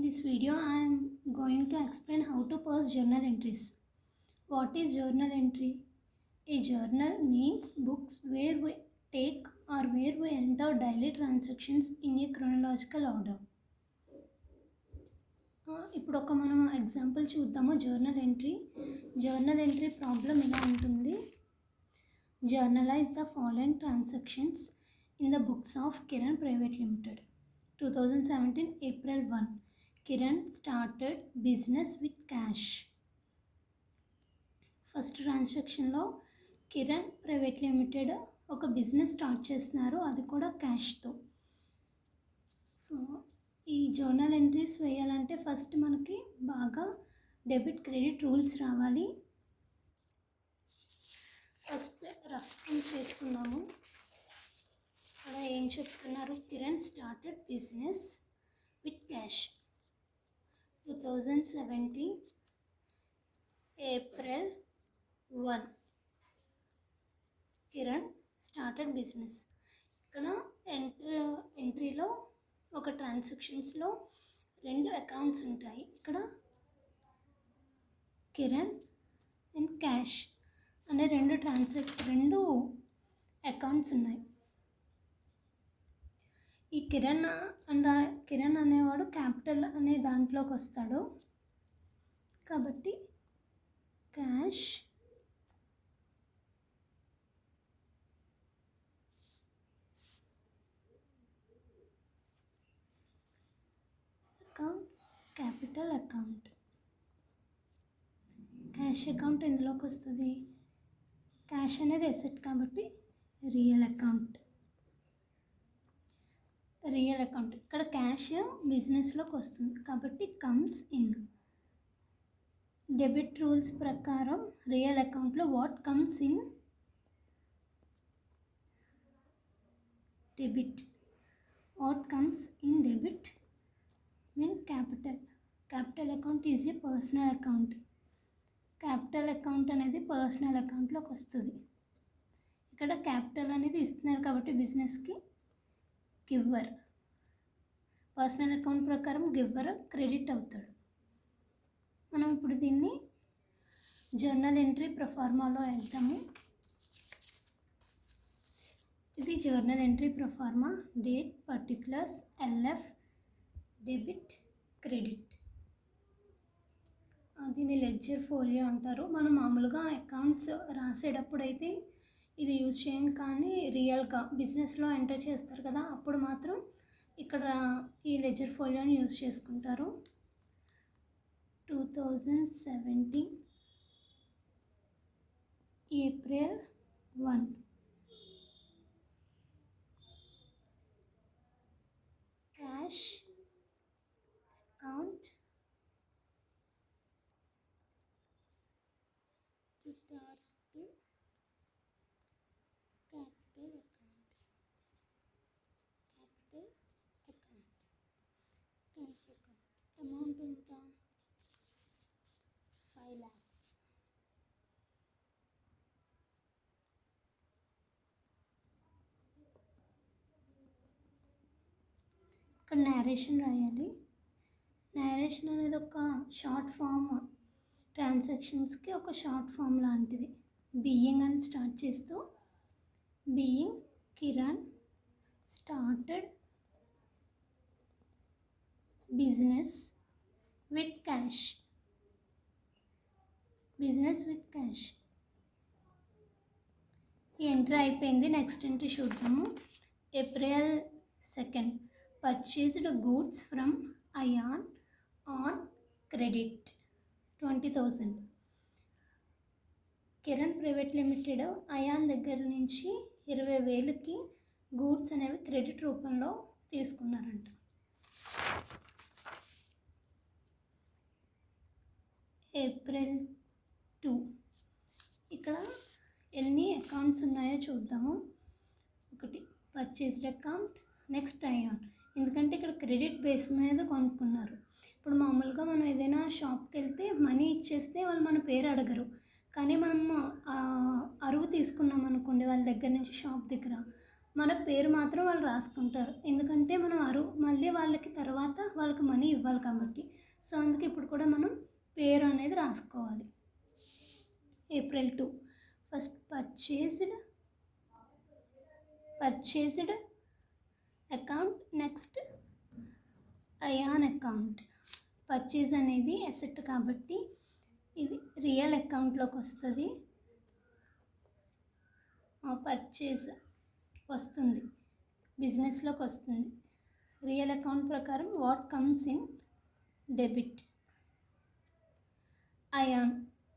this video, I am going to explain how to parse journal entries. What is journal entry? A journal means books where we take or where we enter daily transactions in a chronological order. ఇప్పుడు మనం example చూద్దాము. Journal entry problem ఇలా ఉంటుంది. Journalise the following transactions in the books of Kiran Private Limited. 2017 April 1. Kiran started business with cash. First ట్రాన్సాక్షన్లో Kiran private limited ఒక business start చేస్తున్నారు, అది కూడా క్యాష్తో. ఈ జర్నల్ ఎంట్రీస్ వేయాలంటే ఫస్ట్ మనకి బాగా డెబిట్ క్రెడిట్ రూల్స్ రావాలి. ఫస్ట్ రఫ్ చేసుకుందాము. అక్కడ ఏం చెప్తున్నారు? Kiran started business with cash. 2017 April 1 Kiran started business. ఇక్కడ ఎంట్రీలో ఒక ట్రాన్సాక్షన్స్లో 2 అకౌంట్స్ ఉంటాయి. ఇక్కడ కిరణ్ అండ్ క్యాష్ అనే 2 అకౌంట్స్ ఉన్నాయి. ఈ కిరణ్ అనేవాడు క్యాపిటల్ అనే దాంట్లోకి వస్తాడు. కాబట్టి cash account, capital account. Cash account ఎందులోకి వస్తుంది? క్యాష్ అనేది అసెట్ కాబట్టి రియల్ అకౌంట్. ఇక్కడ క్యాష్ బిజినెస్లోకి వస్తుంది కాబట్టి కమ్స్ ఇన్. డెబిట్ రూల్స్ ప్రకారం రియల్ అకౌంట్లో what comes in? Debit. What comes in debit mean capital. Capital account is a personal account. Capital account అనేది పర్సనల్ అకౌంట్లోకి వస్తుంది. ఇక్కడ క్యాపిటల్ అనేది ఇస్తున్నారు కాబట్టి బిజినెస్కి గివ్వర్. పర్సనల్ అకౌంట్ ప్రకారం గివ్వర్ క్రెడిట్ అవుతాడు. మనం ఇప్పుడు దీన్ని జర్నల్ ఎంట్రీ ప్రొఫార్మాలో వేద్దాము. ఇది journal entry proforma. Date, particulars, LF, debit, credit. దీన్ని లెడ్జర్ ఫోలియో అంటారు. మనం మామూలుగా అకౌంట్స్ రాసేటప్పుడు అయితే ఇది యూజ్ చేయం, కానీ రియల్గా బిజినెస్లో ఎంటర్ చేస్తారు కదా, అప్పుడు మాత్రం ఇక్కడ ఈ లెడ్జర్ ఫోలియోని యూజ్ చేసుకుంటారు. 2017 ఏప్రిల్ 1 క్యాష్ అకౌంట్, అమౌంట్ ఎంత? 5 lakhs. ఇక్కడ నేరేషన్ రాయాలి. నేరేషన్ అనేది ఒక షార్ట్ ఫామ్, ట్రాన్సాక్షన్స్కి ఒక షార్ట్ ఫామ్ లాంటిది. బీయింగ్ అని స్టార్ట్ చేస్తూ, being Kiran started business with cash. ఈ ఎంట్రీ అయిపోయింది. నెక్స్ట్ ఎంట్రీ చూద్దాము. April 2 purchased goods from ion on credit 20,000. Kiran private limited Ayaan దగ్గర నుంచి 20,000కి గూడ్స్ అనేవి క్రెడిట్ రూపంలో తీసుకున్నారంట. ఏప్రిల్ 2 ఇక్కడ ఎన్ని అకౌంట్స్ ఉన్నాయో చూద్దాము. 1 పర్చేస్డ్ అకౌంట్, నెక్స్ట్ అయాన్. ఎందుకంటే ఇక్కడ క్రెడిట్ బేస్ మీద కొనుక్కున్నారు. ఇప్పుడు మామూలుగా మనం ఏదైనా షాప్కి వెళ్తే మనీ ఇచ్చేస్తే వాళ్ళు మన పేరు అడగరు, కానీ మనం అరువు తీసుకున్నాం అనుకోండి వాళ్ళ దగ్గర నుంచి, షాప్ దగ్గర, మన పేరు మాత్రం వాళ్ళు రాసుకుంటారు, ఎందుకంటే మనం మళ్ళీ వాళ్ళకి తర్వాత వాళ్ళకి మనీ ఇవ్వాలి కాబట్టి. సో అందుకే ఇప్పుడు కూడా మనం పేరు అనేది రాసుకోవాలి. April 2 first purchased account, next Ayaan account. Purchase అనేది అసెట్ కాబట్టి ఇది రియల్ అకౌంట్లోకి వస్తుంది, పర్చేజ్ వస్తుంది, బిజినెస్లోకి వస్తుంది. రియల్ అకౌంట్ ప్రకారం what comes in debit. Ayaan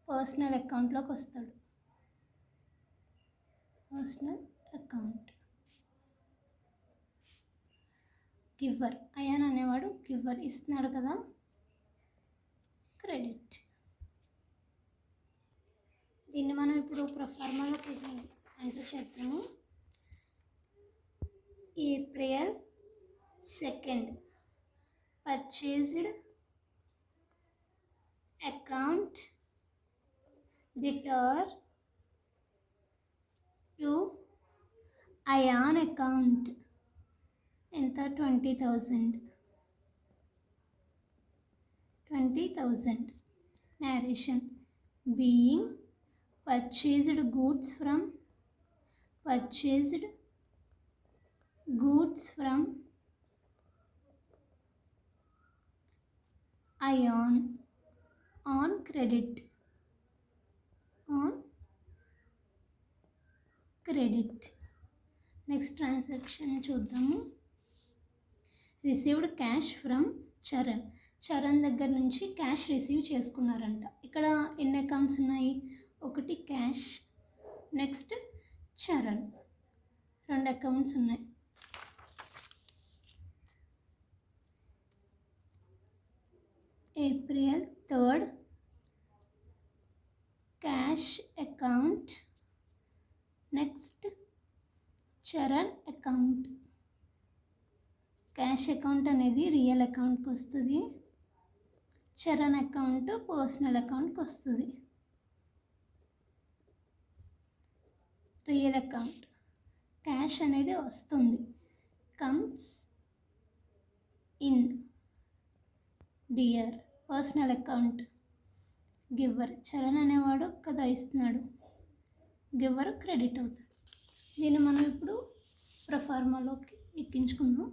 personal అకౌంట్లోకి వస్తాడు, పర్సనల్ అకౌంట్. గివ్వర్, అయాన్ అనేవాడు గివ్వర్, ఇస్తున్నాడు కదా, క్రెడిట్. దీన్ని మనం ఇప్పుడు ప్రొఫార్మాలోకి ఎంటర్ చేద్దాము. April 2 purchased account debtor to Ayaan account. ఎంత? 20,000. narration being purchased goods from Ayan on credit. Next transaction చూద్దాము. రిసీవ్డ్ క్యాష్ ఫ్రమ్ చరణ్ దగ్గర నుంచి క్యాష్ రిసీవ్ చేసుకున్నారంట. ఇక్కడ ఎన్ని అకౌంట్స్ ఉన్నాయి? ఒకటి క్యాష్, నెక్స్ట్ చరణ్, 2 అకౌంట్స్ ఉన్నాయి. April 3 cash account, next Charan account. Cash account అనేది రియల్ అకౌంట్కి వస్తుంది, చరణ్ అకౌంట్ పర్సనల్ అకౌంట్కి వస్తుంది. రియల్ అకౌంట్ క్యాష్ అనేది వస్తుంది, comes in. Dear personal account. Giver Charan అనేవాడు కదా ఇస్తున్నాడు, గివ్వర్ క్రెడిట్ అవుతుంది. దీన్ని మనం ఇప్పుడు ప్రొఫార్మాలోకి ఎక్కించుకుందాం.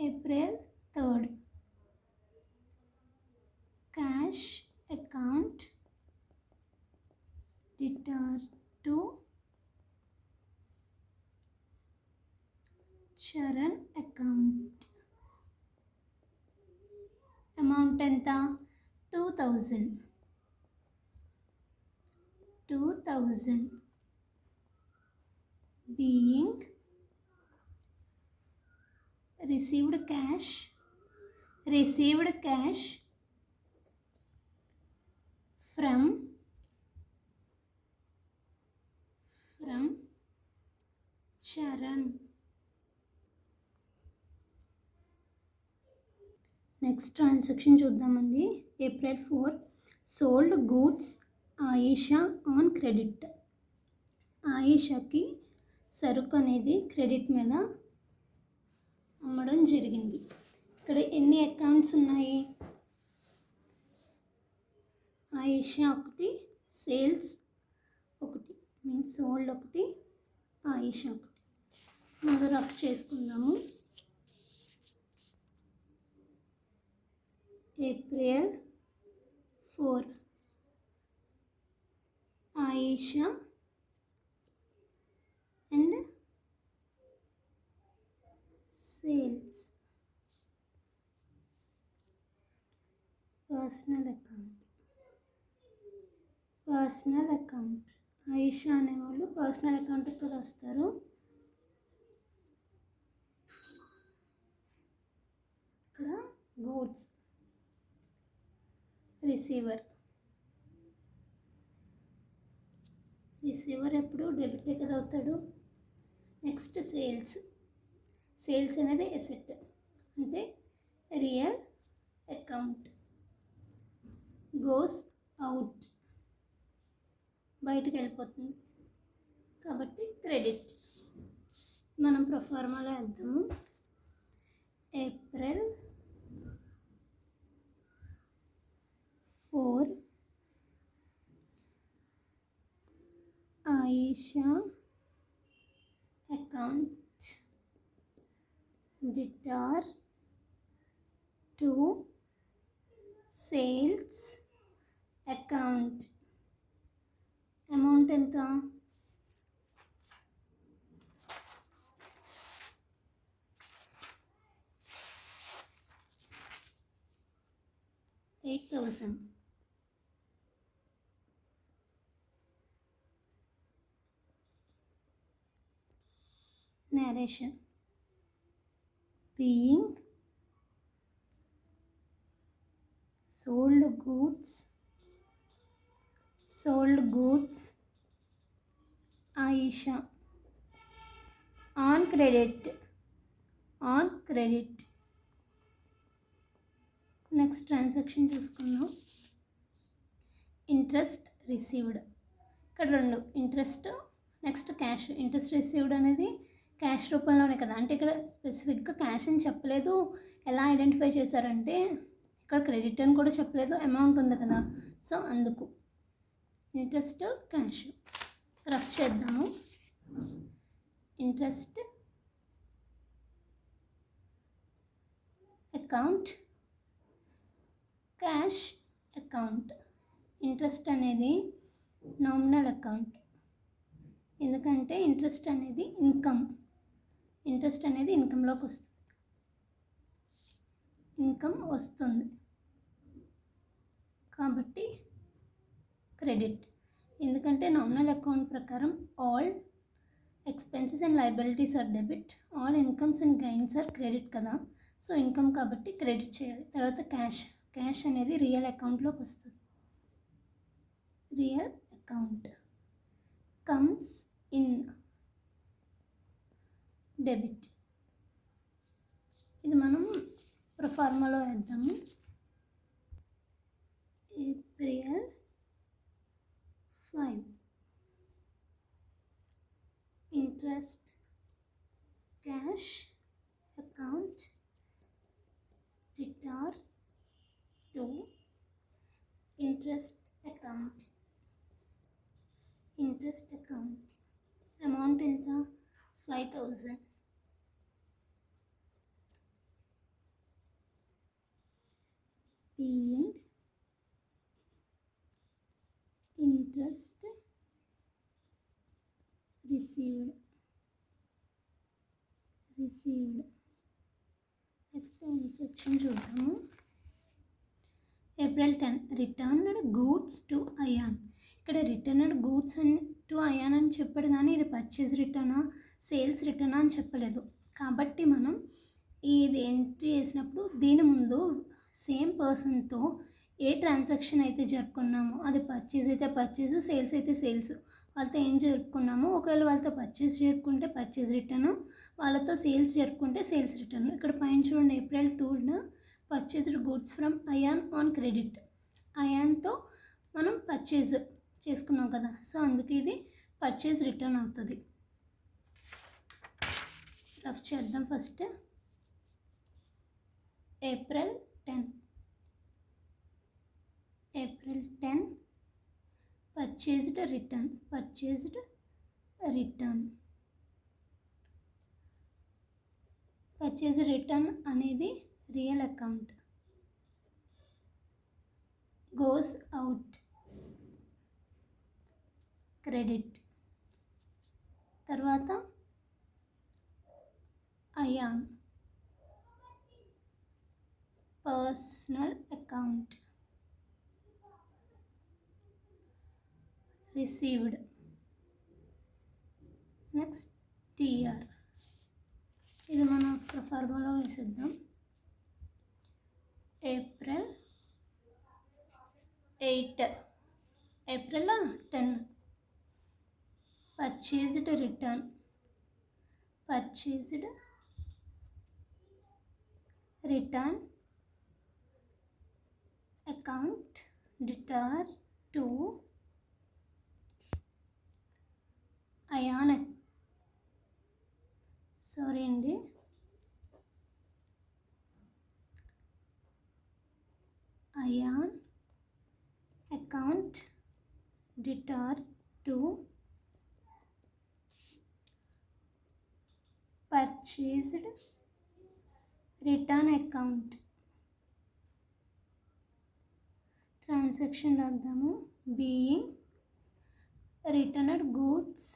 April 3 cash account debtor to Charan account. Amount ఎంత? 2,000. being received cash from Charan. Next transaction చూద్దామండి. April 4 sold goods Aisha on credit. ఆయిషాకి సరుకు అనేది క్రెడిట్ మీద అమ్మడం జరిగింది. ఇక్కడ ఎన్ని అకౌంట్స్ ఉన్నాయి? ఆయిషా ఒకటి, సేల్స్ ఒకటి, మీన్స్ సోల్డ్ ఒకటి, ఆయిషా ఒకటి. మనం రఫ్ చేసుకుందాము. April 4 Ayesha and sales. Personal account. Ayesha అనేవాళ్ళు పర్సనల్ అకౌంట్కి కూడా వస్తారు. ఇక్కడ గూడ్స్. రిసీవర్ ఎప్పుడు డెబిటే కదా అవుతాడు. నెక్స్ట్ సేల్స్ అనేది ఎసెట్, అంటే రియల్ అకౌంట్. గోస్ అవుట్ బయటకు వెళ్ళిపోతుంది. కాబట్టి క్రెడిట్. మనం ప్రొఫార్మాలో వేద్దాము. April 4 Aisha account debtor to sales account. Amount ఎంత? 8,000. Narration. Being sold goods Aisha on credit. Next transaction చూసుకుందాం. Interest received. ఇక్కడ 2 interest, next cash. Interest received అనేది క్యాష్ రూపంలోనే కదా, అంటే ఇక్కడ స్పెసిఫిక్గా క్యాష్ అని చెప్పలేదు. ఎలా ఐడెంటిఫై చేశారంటే ఇక్కడ క్రెడిట్ అని కూడా చెప్పలేదు, అమౌంట్ ఉంది కదా, సో అందుకు ఇంట్రెస్ట్ క్యాష్. రఫ్ చేద్దాము. Interest account, cash account. Interest అనేది నామినల్ అకౌంట్, ఎందుకంటే ఇంట్రెస్ట్ అనేది ఇన్కంలోకి వస్తుంది కాబట్టి క్రెడిట్. ఎందుకంటే నామినల్ అకౌంట్ ప్రకారం all expenses and liabilities are debit, all incomes and gains are credit కదా, సో ఇన్కమ్ కాబట్టి క్రెడిట్ చేయాలి. తర్వాత క్యాష్ అనేది రియల్ అకౌంట్లోకి వస్తుంది. Real account comes in debit. ఇది మనం ప్రొఫార్మాలో వేద్దాము. April 5 interest cash account debtor to interest account. Amount ఎంత? 5,000. being interest received. Next instruction చూద్దాము. April 10 returned goods to Ayan. ఇక్కడ రిటర్న్డ్ గూడ్స్ టు అయాన్ అని చెప్పాడు, కానీ ఇది పర్చేజ్ రిటర్నా సేల్స్ రిటర్నా అని చెప్పలేదు. కాబట్టి మనం ఇది ఎంట్రీ చేసినప్పుడు దీని ముందు సేమ్ పర్సన్తో ఏ ట్రాన్సాక్షన్ అయితే జరుపుకున్నామో, అది పర్చేజ్ అయితే పర్చేజ్, సేల్స్ అయితే సేల్స్, వాళ్ళతో ఏం జరుపుకున్నామో, ఒకవేళ వాళ్ళతో పర్చేజ్ జరుపుకుంటే పర్చేజ్ రిటర్న్, వాళ్ళతో సేల్స్ జరుపుకుంటే సేల్స్ రిటర్న్. ఇక్కడ పైన చూడండి, April 2 purchased goods from ion on credit. అయాన్తో మనం పర్చేజ్ చేసుకున్నాం కదా, సో అందుకే ఇది పర్చేజ్ రిటర్న్ అవుతుంది. రఫ్ చేద్దాం. First April 10 purchased return. Purchase return అనేది real account, goes out credit. తర్వాత Ayan personal account received. Next TR. ఇది మనం ప్రొఫార్మాలో వేసేద్దాం. April 8 April 10 purchased return account debtor to ion sorry అండి Ayan account debtor to purchased return account transaction రాద్దాము. Being returned goods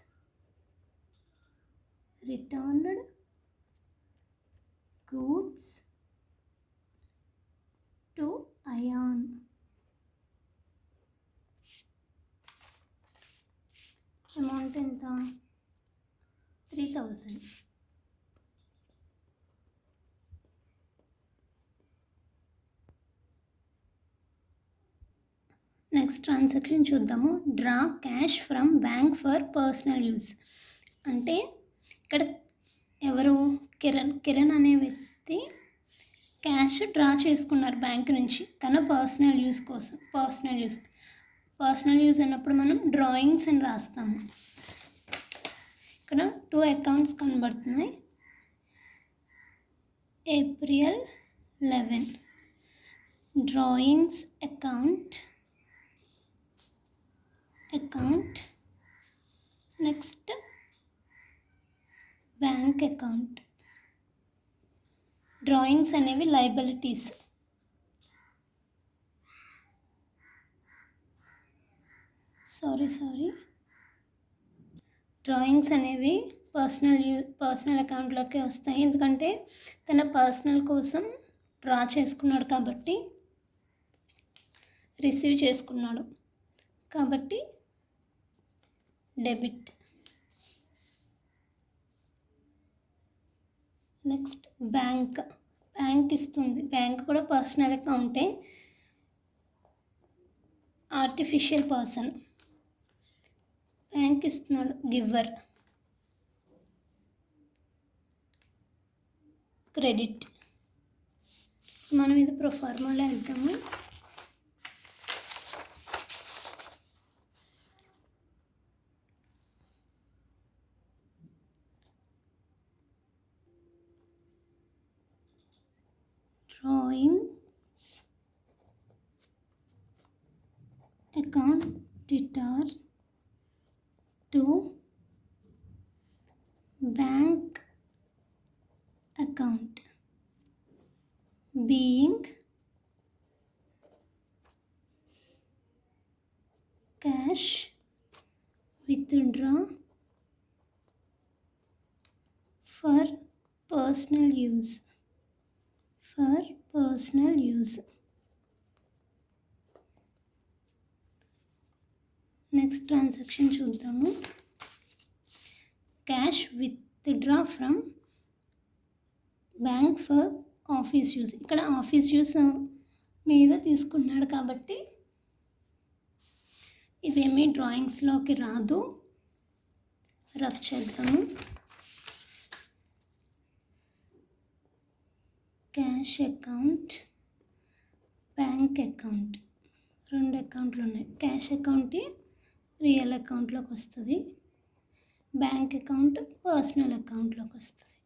to Ayan. Amount ఎంత? 3000. Next transaction చూద్దాము. Draw cash from bank for personal use. అంటే ఇక్కడ ఎవరు? కిరణ్ అనే వ్యక్తి క్యాష్ డ్రా చేసుకున్నారు బ్యాంక్ నుంచి తన పర్సనల్ యూస్ కోసం. పర్సనల్ యూస్ అన్నప్పుడు మనం డ్రాయింగ్స్ అని రాస్తాము. ఇక్కడ 2 అకౌంట్స్ కనబడుతున్నాయి. April 11 drawings account. Next bank account. Drawings అనేవి లయబిలిటీస్. సారీ డ్రాయింగ్స్ అనేవి పర్సనల్ అకౌంట్లోకి వస్తాయి. ఎందుకంటే తన పర్సనల్ కోసం డ్రా చేసుకున్నాడు కాబట్టి, రిసీవ్ చేసుకున్నాడు కాబట్టి డెబిట్. నెక్స్ట్ బ్యాంక్ ఇస్తుంది. బ్యాంక్ కూడా పర్సనల్ అకౌంటే, ఆర్టిఫిషియల్ పర్సన్. బ్యాంక్ ఇస్తున్నాడు, గివర్. క్రెడిట్. మనం ఇది ప్రొఫార్మాలో వెళ్తాము. Drawings account debtor to bank account. Being cash withdraw for personal use. Next transaction చూద్దాము. Cash withdraw from bank for office use. ఇక్కడ ఆఫీస్ యూస్ మీద తీసుకున్నాడు కాబట్టి ఇదేమీ డ్రాయింగ్స్లోకి రాదు. రఫ్ చేద్దాము. క్యాష్ అకౌంట్, బ్యాంక్ అకౌంట్, 2 అకౌంట్లు ఉన్నాయి. క్యాష్ అకౌంట్ రియల్ అకౌంట్లోకి వస్తుంది, బ్యాంక్ అకౌంట్ పర్సనల్ అకౌంట్లోకి వస్తుంది.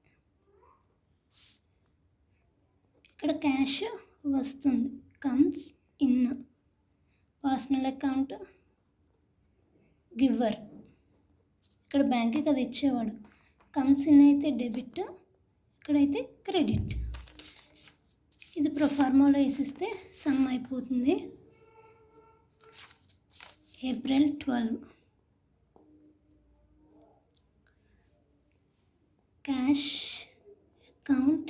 ఇక్కడ క్యాష్ వస్తుంది, comes in. Personal account giver. ఇక్కడ బ్యాంక్కి అది ఇచ్చేవాడు. కమ్స్ ఇన్ అయితే డెబిట్, ఇక్కడైతే క్రెడిట్. ఇది ప్రొఫార్మాలో వేసిస్తే సమ్ అయిపోతుంది. April 12 cash account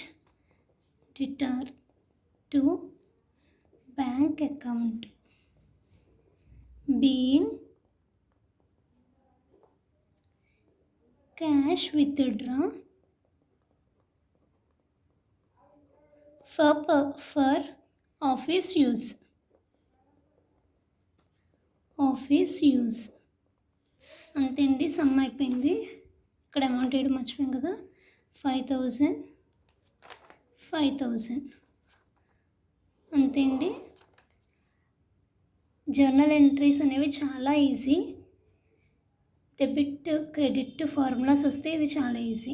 ditar to bank account. Being cash withdraw for office use. అంతే అండి, సమ్ అయిపోయింది. ఇక్కడ అమౌంట్ వేయడం మర్చిపోయాం కదా, 5,000. అంతే అండి. జర్నల్ ఎంట్రీస్ అనేవి చాలా ఈజీ. డెబిట్ క్రెడిట్ ఫార్ములాస్ వస్తే ఇది చాలా ఈజీ.